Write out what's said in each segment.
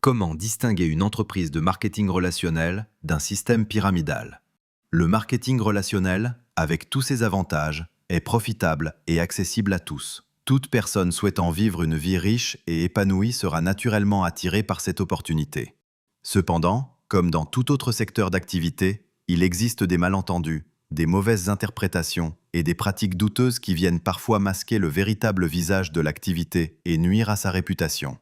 Comment distinguer une entreprise de marketing relationnel d'un système pyramidal? Le marketing relationnel, avec tous ses avantages, est profitable et accessible à tous. Toute personne souhaitant vivre une vie riche et épanouie sera naturellement attirée par cette opportunité. Cependant, comme dans tout autre secteur d'activité, il existe des malentendus, des mauvaises interprétations et des pratiques douteuses qui viennent parfois masquer le véritable visage de l'activité et nuire à sa réputation.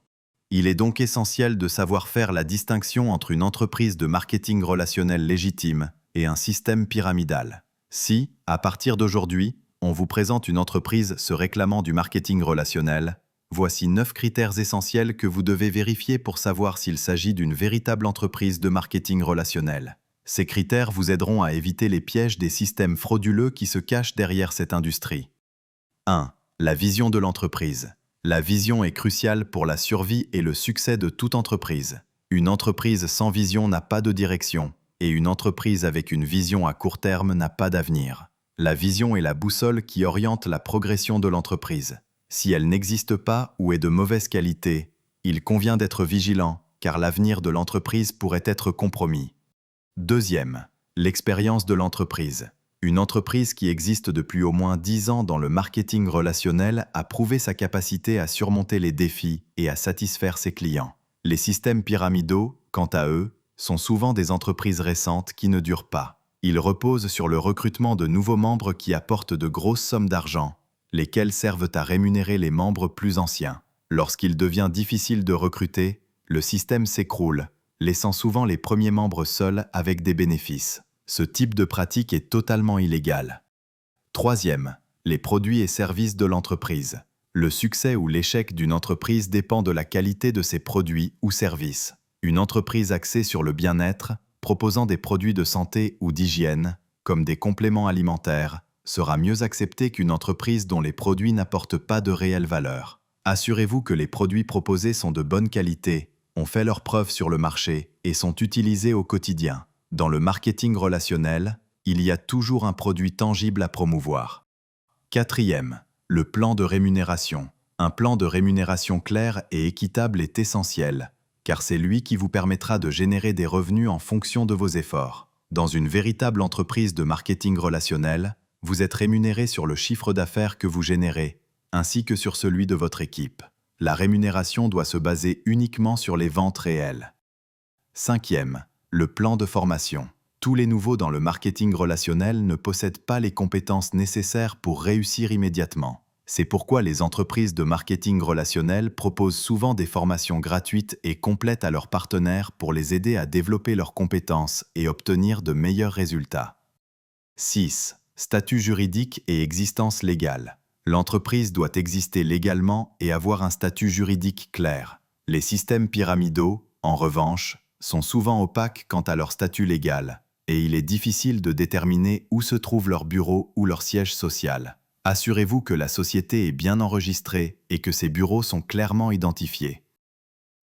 Il est donc essentiel de savoir faire la distinction entre une entreprise de marketing relationnel légitime et un système pyramidal. Si, à partir d'aujourd'hui, on vous présente une entreprise se réclamant du marketing relationnel, voici 9 critères essentiels que vous devez vérifier pour savoir s'il s'agit d'une véritable entreprise de marketing relationnel. Ces critères vous aideront à éviter les pièges des systèmes frauduleux qui se cachent derrière cette industrie. 1. La vision de l'entreprise. La vision est cruciale pour la survie et le succès de toute entreprise. Une entreprise sans vision n'a pas de direction, et une entreprise avec une vision à court terme n'a pas d'avenir. La vision est la boussole qui oriente la progression de l'entreprise. Si elle n'existe pas ou est de mauvaise qualité, il convient d'être vigilant, car l'avenir de l'entreprise pourrait être compromis. Deuxième, l'expérience de l'entreprise. Une entreprise qui existe depuis au moins 10 ans dans le marketing relationnel a prouvé sa capacité à surmonter les défis et à satisfaire ses clients. Les systèmes pyramidaux, quant à eux, sont souvent des entreprises récentes qui ne durent pas. Ils reposent sur le recrutement de nouveaux membres qui apportent de grosses sommes d'argent, lesquelles servent à rémunérer les membres plus anciens. Lorsqu'il devient difficile de recruter, le système s'écroule, laissant souvent les premiers membres seuls avec des bénéfices. Ce type de pratique est totalement illégal. Troisième, les produits et services de l'entreprise. Le succès ou l'échec d'une entreprise dépend de la qualité de ses produits ou services. Une entreprise axée sur le bien-être, proposant des produits de santé ou d'hygiène, comme des compléments alimentaires, sera mieux acceptée qu'une entreprise dont les produits n'apportent pas de réelle valeur. Assurez-vous que les produits proposés sont de bonne qualité, ont fait leurs preuves sur le marché et sont utilisés au quotidien. Dans le marketing relationnel, il y a toujours un produit tangible à promouvoir. Quatrième, le plan de rémunération. Un plan de rémunération clair et équitable est essentiel, car c'est lui qui vous permettra de générer des revenus en fonction de vos efforts. Dans une véritable entreprise de marketing relationnel, vous êtes rémunéré sur le chiffre d'affaires que vous générez, ainsi que sur celui de votre équipe. La rémunération doit se baser uniquement sur les ventes réelles. Cinquième, le plan de formation. Tous les nouveaux dans le marketing relationnel ne possèdent pas les compétences nécessaires pour réussir immédiatement. C'est pourquoi les entreprises de marketing relationnel proposent souvent des formations gratuites et complètes à leurs partenaires pour les aider à développer leurs compétences et obtenir de meilleurs résultats. 6. Statut juridique et existence légale. L'entreprise doit exister légalement et avoir un statut juridique clair. Les systèmes pyramidaux, en revanche, sont souvent opaques quant à leur statut légal, et il est difficile de déterminer où se trouve leur bureau ou leur siège social. Assurez-vous que la société est bien enregistrée et que ses bureaux sont clairement identifiés.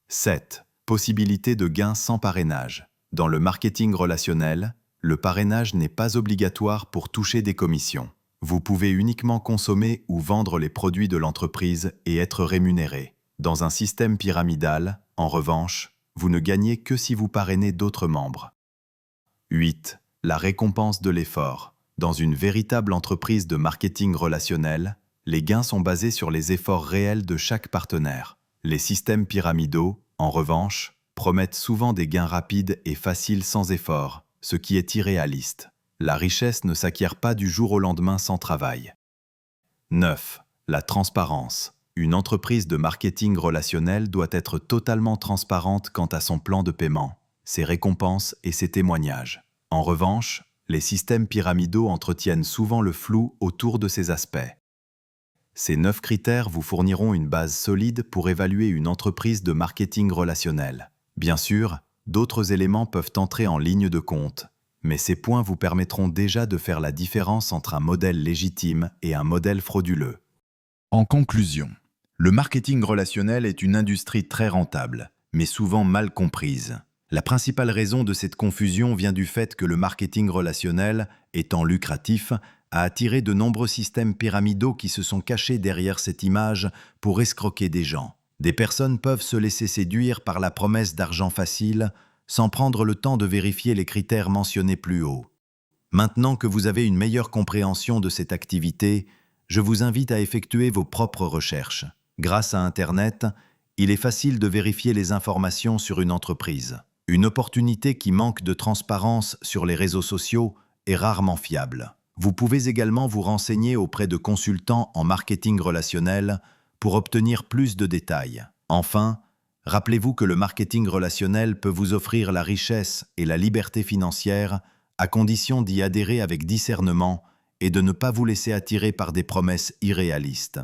7. Possibilité de gain sans parrainage. Dans le marketing relationnel, le parrainage n'est pas obligatoire pour toucher des commissions. Vous pouvez uniquement consommer ou vendre les produits de l'entreprise et être rémunéré. Dans un système pyramidal, en revanche, vous ne gagnez que si vous parrainez d'autres membres. 8. La récompense de l'effort. Dans une véritable entreprise de marketing relationnel, les gains sont basés sur les efforts réels de chaque partenaire. Les systèmes pyramidaux, en revanche, promettent souvent des gains rapides et faciles sans effort, ce qui est irréaliste. La richesse ne s'acquiert pas du jour au lendemain sans travail. 9. La transparence. Une entreprise de marketing relationnel doit être totalement transparente quant à son plan de paiement, ses récompenses et ses témoignages. En revanche, les systèmes pyramidaux entretiennent souvent le flou autour de ces aspects. Ces 9 critères vous fourniront une base solide pour évaluer une entreprise de marketing relationnel. Bien sûr, d'autres éléments peuvent entrer en ligne de compte, mais ces points vous permettront déjà de faire la différence entre un modèle légitime et un modèle frauduleux. En conclusion, le marketing relationnel est une industrie très rentable, mais souvent mal comprise. La principale raison de cette confusion vient du fait que le marketing relationnel, étant lucratif, a attiré de nombreux systèmes pyramidaux qui se sont cachés derrière cette image pour escroquer des gens. Des personnes peuvent se laisser séduire par la promesse d'argent facile sans prendre le temps de vérifier les critères mentionnés plus haut. Maintenant que vous avez une meilleure compréhension de cette activité, je vous invite à effectuer vos propres recherches. Grâce à Internet, il est facile de vérifier les informations sur une entreprise. Une opportunité qui manque de transparence sur les réseaux sociaux est rarement fiable. Vous pouvez également vous renseigner auprès de consultants en marketing relationnel pour obtenir plus de détails. Enfin, rappelez-vous que le marketing relationnel peut vous offrir la richesse et la liberté financière à condition d'y adhérer avec discernement et de ne pas vous laisser attirer par des promesses irréalistes.